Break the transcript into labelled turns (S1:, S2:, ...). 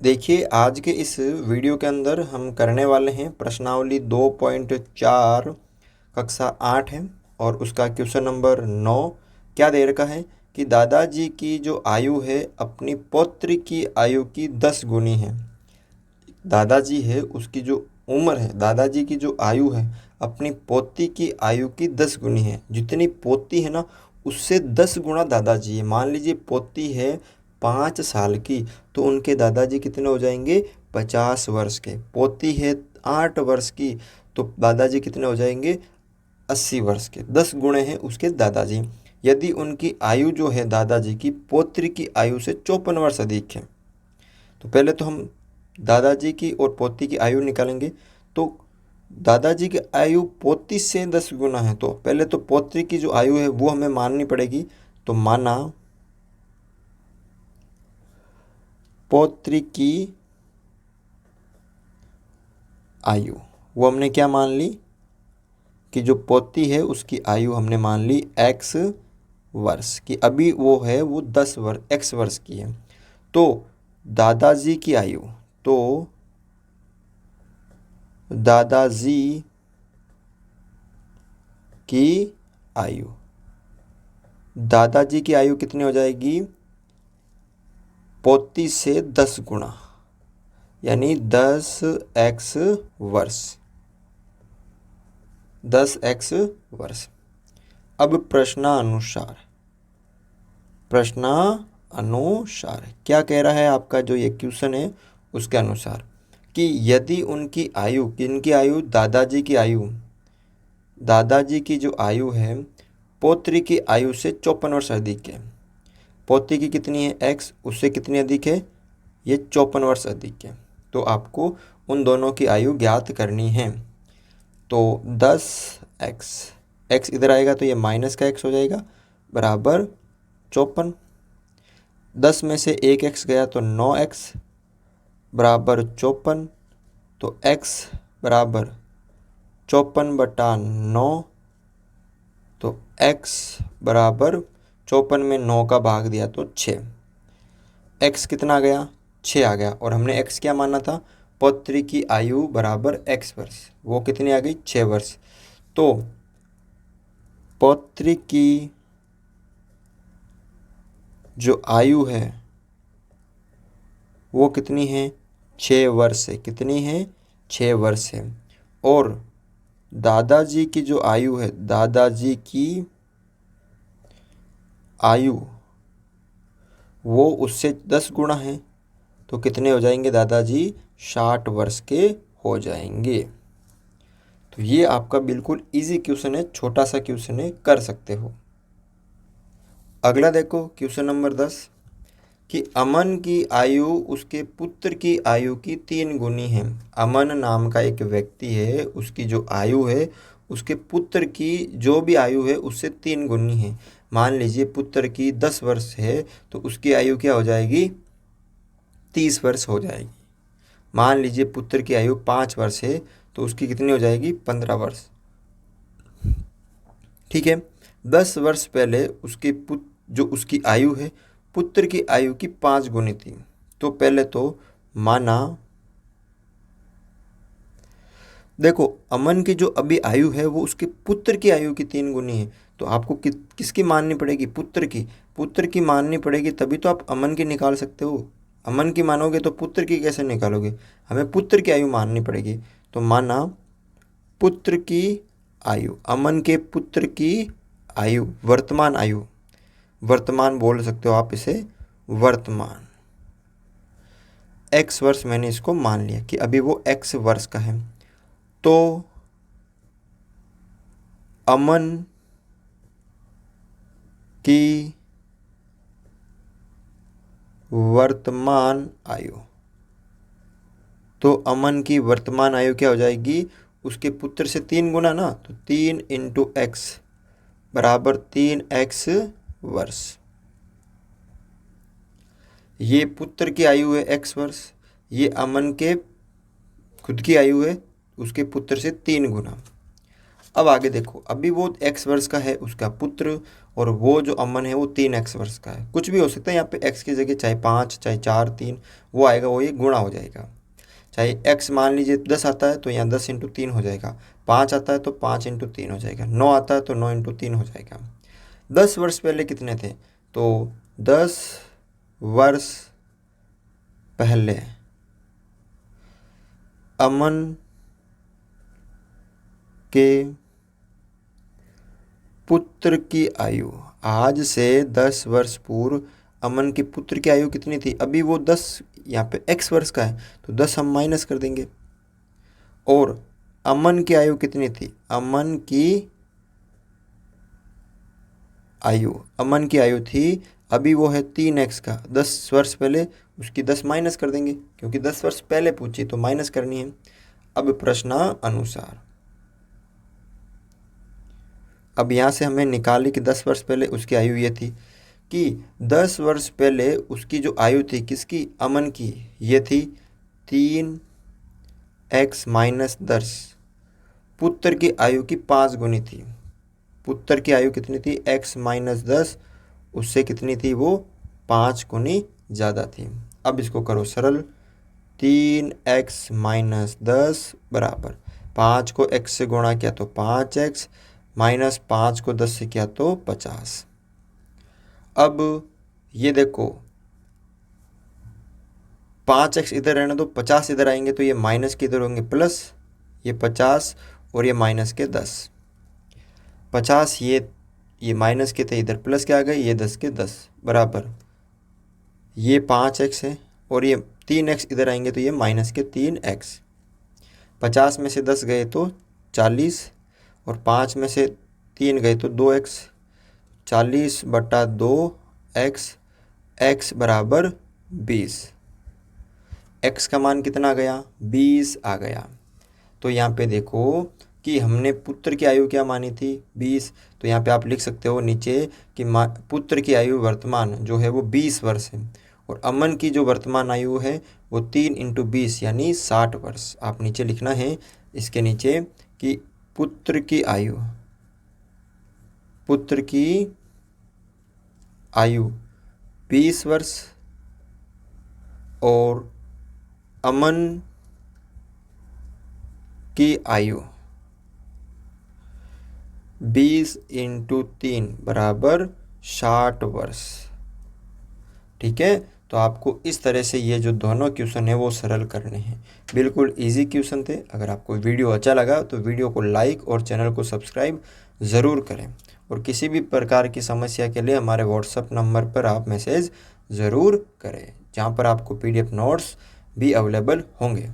S1: देखिए, आज के इस वीडियो के अंदर हम करने वाले हैं प्रश्नावली 2.4 कक्षा 8 है और उसका क्वेश्चन नंबर 9 क्या दे रखा है कि दादाजी की जो आयु है अपनी पौत्री की आयु की 10 गुनी है। दादाजी है उसकी जो उम्र है, दादाजी की जो आयु है अपनी पोती की आयु की 10 गुनी है। जितनी पोती है ना उससे 10 गुना दादाजी है। मान लीजिए पोती है 5 साल की तो उनके दादाजी कितने हो जाएंगे, 50 वर्ष के। पोती है 8 वर्ष की तो दादाजी कितने हो जाएंगे, 80 वर्ष के। 10 गुणे हैं उसके दादाजी। यदि उनकी आयु जो है दादाजी की पौत्री की आयु से 54 वर्ष अधिक है तो पहले तो हम दादाजी की और पोती की आयु निकालेंगे। तो दादाजी की आयु पोती से 10 गुना है तो पहले तो पोत्री की जो आयु है वो हमें माननी पड़ेगी। तो माना पौत्री की आयु, वो हमने क्या मान ली कि जो पोती है उसकी आयु हमने मान ली x वर्ष की। अभी वो है वो 10 वर्ष x वर्ष की है। तो दादाजी की आयु, तो दादाजी की आयु, दादाजी की आयु कितनी हो जाएगी, पोती से 10 गुना यानी 10x वर्ष, 10x वर्ष। अब प्रश्नानुसार क्या कह रहा है आपका जो ये क्वेश्चन है उसके अनुसार कि यदि उनकी आयु, किनकी आयु, दादाजी की आयु, दादाजी की जो आयु है पौत्री की आयु से 54 वर्ष अधिक है। पोती की कितनी है x, उससे कितनी अधिक है, ये 54 वर्ष अधिक है। तो आपको उन दोनों की आयु ज्ञात करनी है। तो 10x, x इधर आएगा तो ये माइनस का x हो जाएगा बराबर 54। 10 में से एक x गया तो 9x बराबर 54। तो x बराबर 54/9। तो x बराबर 54 में 9 का भाग दिया तो 6। x कितना आ गया, 6 आ गया। और हमने x क्या माना था, पौत्री की आयु बराबर x वर्ष, वो कितनी आ गई, 6 वर्ष। तो पौत्री की जो आयु है वो कितनी है, 6 वर्ष है। कितनी है, 6 वर्ष है। और दादाजी की जो आयु है, दादाजी की आयु वो उससे 10 गुना है तो कितने हो जाएंगे, दादाजी 60 वर्ष के हो जाएंगे। तो ये आपका बिल्कुल इजी क्वेश्चन है, छोटा सा क्वेश्चन है, कर सकते हो। अगला देखो क्वेश्चन नंबर 10 कि अमन की आयु उसके पुत्र की आयु की 3 गुनी है। अमन नाम का एक व्यक्ति है, उसकी जो आयु है उसके पुत्र की जो भी आयु है उससे 3 गुनी है। मान लीजिए पुत्र की 10 वर्ष है तो उसकी आयु क्या हो जाएगी, 30 वर्ष हो जाएगी। मान लीजिए पुत्र की आयु 5 वर्ष है तो उसकी कितनी हो जाएगी, 15 वर्ष। ठीक है, 10 वर्ष पहले उसके जो उसकी आयु है पुत्र की आयु की 5 गुनी थी। तो पहले तो माना, देखो अमन की जो अभी आयु है वो उसके पुत्र की आयु की 3 गुनी है। तो आपको किसकी माननी पड़ेगी, पुत्र की माननी पड़ेगी, तभी तो आप अमन की निकाल सकते हो। अमन की मानोगे तो पुत्र की कैसे निकालोगे, हमें पुत्र की आयु माननी पड़ेगी। तो माना पुत्र की आयु, अमन के पुत्र की आयु, वर्तमान आयु, वर्तमान बोल सकते हो आप इसे, वर्तमान x वर्ष मैंने इसको मान लिया कि अभी वो x वर्ष का है। तो अमन की वर्तमान आयु, तो अमन की वर्तमान आयु क्या हो जाएगी, उसके पुत्र से 3 गुना ना, तो 3 × x बराबर 3x वर्ष। ये पुत्र की आयु है x वर्ष, ये अमन के खुद की आयु है उसके पुत्र से 3 गुना। अब आगे देखो, अभी वो x वर्ष का है उसका पुत्र, और वो जो अमन है वो 3x वर्ष का है। कुछ भी हो सकता है यहाँ पे, x की जगह चाहे 5 चाहे 4 3 वो आएगा, वो ये गुणा हो जाएगा। चाहे x मान लीजिए 10 आता है तो यहाँ 10 इंटू 3 हो जाएगा, 5 आता है तो 5 इंटू 3 हो जाएगा, 9 आता है तो 9 इंटू 3 हो जाएगा। 10 वर्ष पहले कितने थे, तो 10 वर्ष पहले अमन के पुत्र की आयु, आज से 10 वर्ष पूर्व अमन के पुत्र की आयु कितनी थी। अभी वो 10 यहाँ पे x वर्ष का है तो 10 हम माइनस कर देंगे। और अमन की आयु कितनी थी, अमन की आयु थी, अभी वो है 3x का, 10 वर्ष पहले उसकी 10 माइनस कर देंगे, क्योंकि 10 वर्ष पहले पूछी तो माइनस करनी है। अब प्रश्नानुसार, अब यहाँ से हमें निकाली कि 10 वर्ष पहले उसकी आयु ये थी, कि 10 वर्ष पहले उसकी जो आयु थी किसकी, अमन की, ये थी 3x माइनस 10। पुत्र की आयु की 5 गुनी थी, पुत्र की आयु कितनी थी, x माइनस 10, उससे कितनी थी वो 5 गुनी ज़्यादा थी। अब इसको करो सरल, 3x माइनस 10 बराबर 5 को x से गुणा किया तो 5x, माइनस 5 को 10 से किया तो 50। अब ये देखो 5x इधर रहने दो, 50 इधर आएंगे तो ये माइनस के इधर होंगे प्लस, ये 50 और ये माइनस के 10, 50 ये माइनस के थे इधर प्लस के आ गए, ये 10 के 10 बराबर, ये 5x है और ये 3x इधर आएंगे तो ये माइनस के 3x। 50 में से 10 गए तो 40 और 5 में से 3 गए तो 2x, 40/2x, x बराबर 20। x का मान कितना आ गया, 20 आ गया। तो यहाँ पे देखो कि हमने पुत्र की आयु क्या मानी थी, 20, तो यहाँ पे आप लिख सकते हो नीचे कि पुत्र की आयु वर्तमान जो है वो 20 वर्ष है, और अमन की जो वर्तमान आयु है वो 3 × 20 यानी 60 वर्ष। आप नीचे लिखना है इसके नीचे कि पुत्र की आयु 20 वर्ष और अमन की आयु 20 × 3 बराबर 60 वर्ष। ठीक है, तो आपको इस तरह से ये जो दोनों क्वेश्चन है वो सरल करने हैं। बिल्कुल इजी क्वेश्चन थे। अगर आपको वीडियो अच्छा लगा तो वीडियो को लाइक और चैनल को सब्सक्राइब ज़रूर करें, और किसी भी प्रकार की समस्या के लिए हमारे व्हाट्सएप नंबर पर आप मैसेज ज़रूर करें, जहाँ पर आपको PDF नोट्स भी अवेलेबल होंगे।